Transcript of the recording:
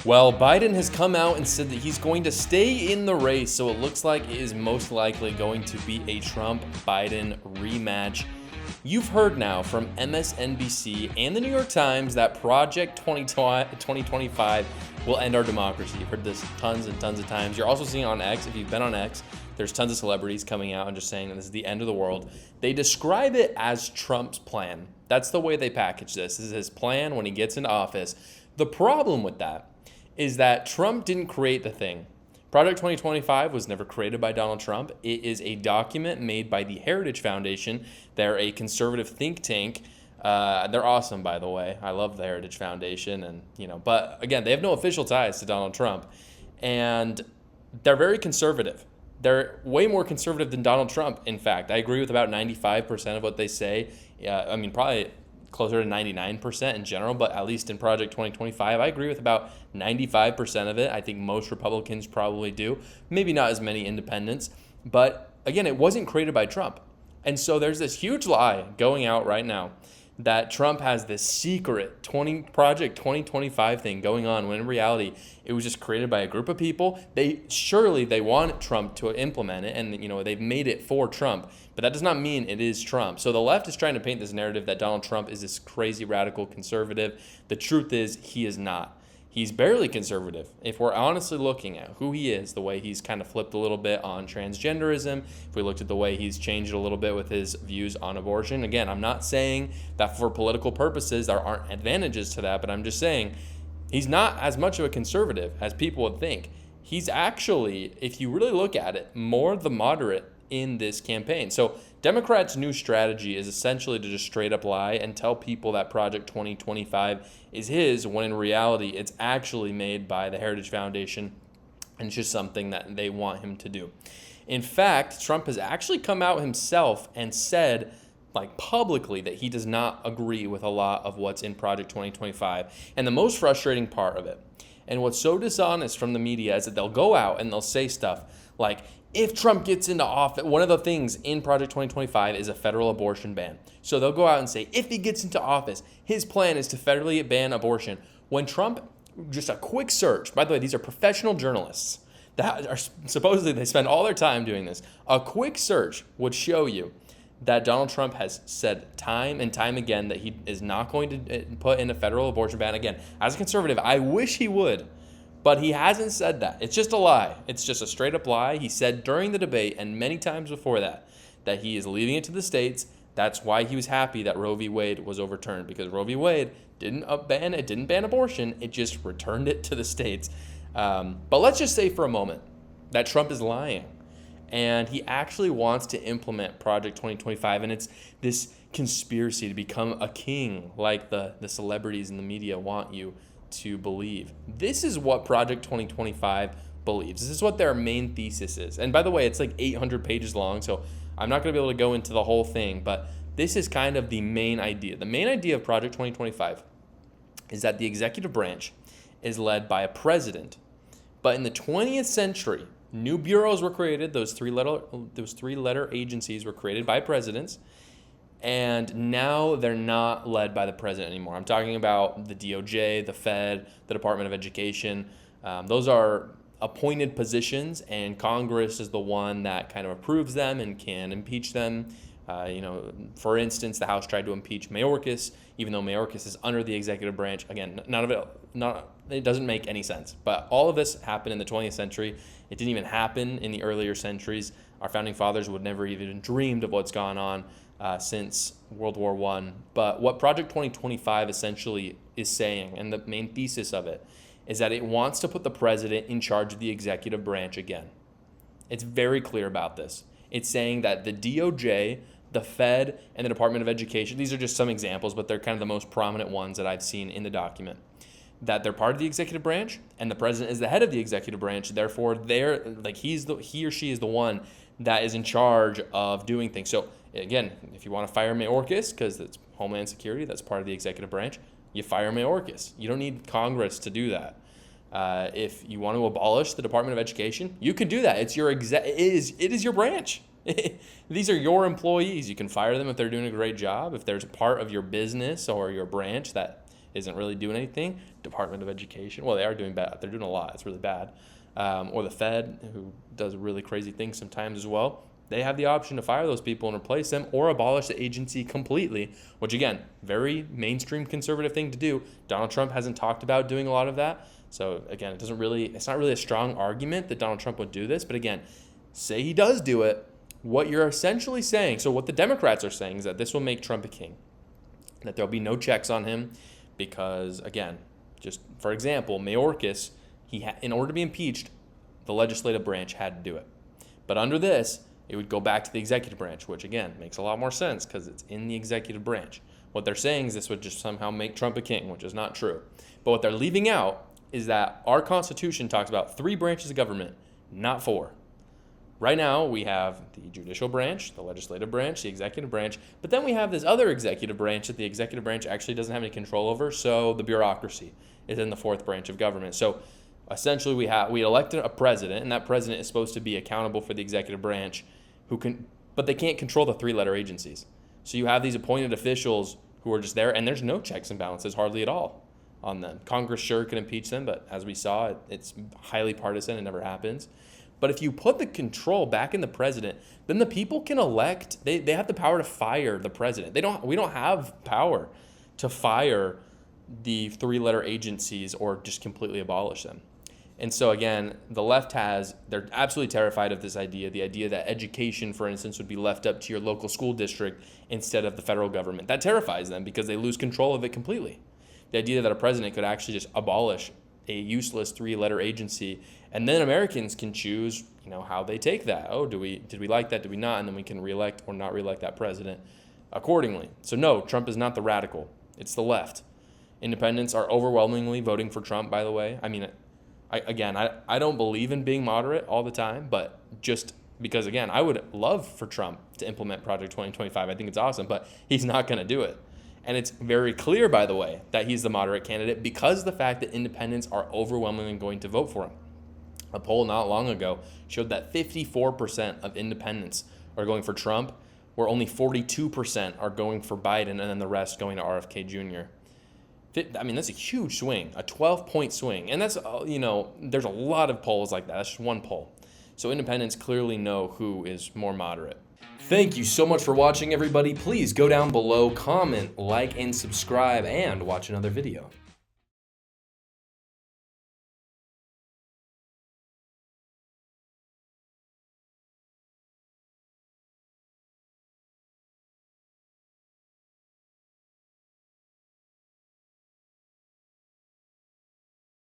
Well, Biden has come out and said that he's going to stay in the race, so it looks like it is most likely going to be a Trump-Biden rematch. You've heard now from MSNBC and the New York Times that Project 2025 will end our democracy. You've heard this tons and tons of times. You're also seeing on X, if you've been on X, there's tons of celebrities coming out and just saying that this is the end of the world. They describe it as Trump's plan. That's the way they package this. This is his plan when he gets into office. The problem with that is that Trump didn't create the thing. Project 2025 was never created by Donald Trump. It is a document made by the Heritage Foundation. They're a conservative think tank. They're awesome, by the way. I love the Heritage Foundation, but again, they have no official ties to Donald Trump, and they're very conservative. They're way more conservative than Donald Trump. In fact, I agree with about 95% of what they say. Probably closer to 99% in general, but at least in Project 2025, I agree with about 95% of it. I think most Republicans probably do. Maybe not as many independents. But again, it wasn't created by Trump. And so there's this huge lie going out right now that Trump has this secret Project 2025 thing going on, when in reality, it was just created by a group of people. They want Trump to implement it, and they've made it for Trump, but that does not mean it is Trump. So the left is trying to paint this narrative that Donald Trump is this crazy radical conservative. The truth is he is not. He's barely conservative. If we're honestly looking at who he is, the way he's kind of flipped a little bit on transgenderism, if we looked at the way he's changed a little bit with his views on abortion, again, I'm not saying that for political purposes there aren't advantages to that, but I'm just saying he's not as much of a conservative as people would think. He's actually, if you really look at it, more the moderate in this campaign. So Democrats' new strategy is essentially to just straight up lie and tell people that Project 2025 is his, when in reality it's actually made by the Heritage Foundation, and it's just something that they want him to do. In fact, Trump has actually come out himself and said, publicly, that he does not agree with a lot of what's in Project 2025. And the most frustrating part of it, and what's so dishonest from the media, is that they'll go out and they'll say stuff like, if Trump gets into office, one of the things in Project 2025 is a federal abortion ban. So they'll go out and say, if he gets into office, his plan is to federally ban abortion. When Trump, just a quick search, by the way, these are professional journalists that are supposedly, they spend all their time doing this. A quick search would show you that Donald Trump has said time and time again that he is not going to put in a federal abortion ban. Again, as a conservative, I wish he would. But he hasn't said that. It's just a lie. It's just a straight up lie. He said during the debate and many times before that he is leaving it to the states. That's why he was happy that Roe v. Wade was overturned, because Roe v. Wade didn't ban abortion. It just returned it to the states. But let's just say for a moment that Trump is lying, and he actually wants to implement Project 2025, and it's this conspiracy to become a king like the celebrities in the media want you to believe. This is what Project 2025 believes. This is what their main thesis is. And by the way, it's 800 pages long, so I'm not going to be able to go into the whole thing, but this is kind of the main idea. The main idea of Project 2025 is that the executive branch is led by a president. But in the 20th century, new bureaus were created. Those three-letter agencies were created by presidents. And now they're not led by the president anymore. I'm talking about the DOJ, the Fed, the Department of Education. Those are appointed positions, and Congress is the one that kind of approves them and can impeach them. For instance, the House tried to impeach Mayorkas, even though Mayorkas is under the executive branch. Again, it doesn't make any sense. But all of this happened in the 20th century. It didn't even happen in the earlier centuries. Our founding fathers would never even dreamed of what's gone on since World War I. But what Project 2025 essentially is saying, and the main thesis of it, is that it wants to put the president in charge of the executive branch again. It's very clear about this. It's saying that the DOJ, the Fed, and the Department of Education, these are just some examples, but they're kind of the most prominent ones that I've seen in the document, that they're part of the executive branch, and the president is the head of the executive branch. Therefore, he or she is the one that is in charge of doing things. So again, if you want to fire Mayorkas, because it's Homeland Security, that's part of the executive branch, you fire Mayorkas. You don't need Congress to do that. If you want to abolish the Department of Education, you can do that. It is your branch. These are your employees. You can fire them if they're doing a great job. If there's a part of your business or your branch that isn't really doing anything. Department of Education, well, they are doing bad. They're doing a lot. It's really bad. Or the Fed, who does really crazy things sometimes as well. They have the option to fire those people and replace them or abolish the agency completely, which, again, very mainstream conservative thing to do. Donald Trump hasn't talked about doing a lot of that. So, again, it's not really a strong argument that Donald Trump would do this. But, again, say he does do it, what you're essentially saying, so what the Democrats are saying is that this will make Trump a king, that there'll be no checks on him because, again, just for example, Mayorkas, in order to be impeached, the legislative branch had to do it. But under this, it would go back to the executive branch, which, again, makes a lot more sense because it's in the executive branch. What they're saying is this would just somehow make Trump a king, which is not true. But what they're leaving out is that our Constitution talks about 3 branches of government, not 4. Right now, we have the judicial branch, the legislative branch, the executive branch, but then we have this other executive branch that the executive branch actually doesn't have any control over, so the bureaucracy is in the 4th branch of government. So essentially, we elected a president, and that president is supposed to be accountable for the executive branch, but they can't control the 3-letter agencies. So you have these appointed officials who are just there, and there's no checks and balances hardly at all on them. Congress sure can impeach them, but as we saw, it's highly partisan. It never happens. But if you put the control back in the president, then the people can elect. They have the power to fire the president. We don't have power to fire the 3-letter agencies or just completely abolish them. And so, again, the left they're absolutely terrified of this idea, the idea that education, for instance, would be left up to your local school district instead of the federal government. That terrifies them because they lose control of it completely. The idea that a president could actually just abolish a useless 3-letter agency, and then Americans can choose, how they take that. Oh, did we like that? Did we not? And then we can reelect or not reelect that president accordingly. So no, Trump is not the radical. It's the left. Independents are overwhelmingly voting for Trump, by the way. I mean, I don't believe in being moderate all the time, but just because, again, I would love for Trump to implement Project 2025. I think it's awesome, but he's not going to do it. And it's very clear, by the way, that he's the moderate candidate because of the fact that independents are overwhelmingly going to vote for him. A poll not long ago showed that 54% of independents are going for Trump, where only 42% are going for Biden, and then the rest going to RFK Jr. I mean, that's a huge swing, a 12-point swing. And that's, there's a lot of polls like that. That's just one poll. So independents clearly know who is more moderate. Thank you so much for watching, everybody. Please go down below, comment, like, and subscribe, and watch another video.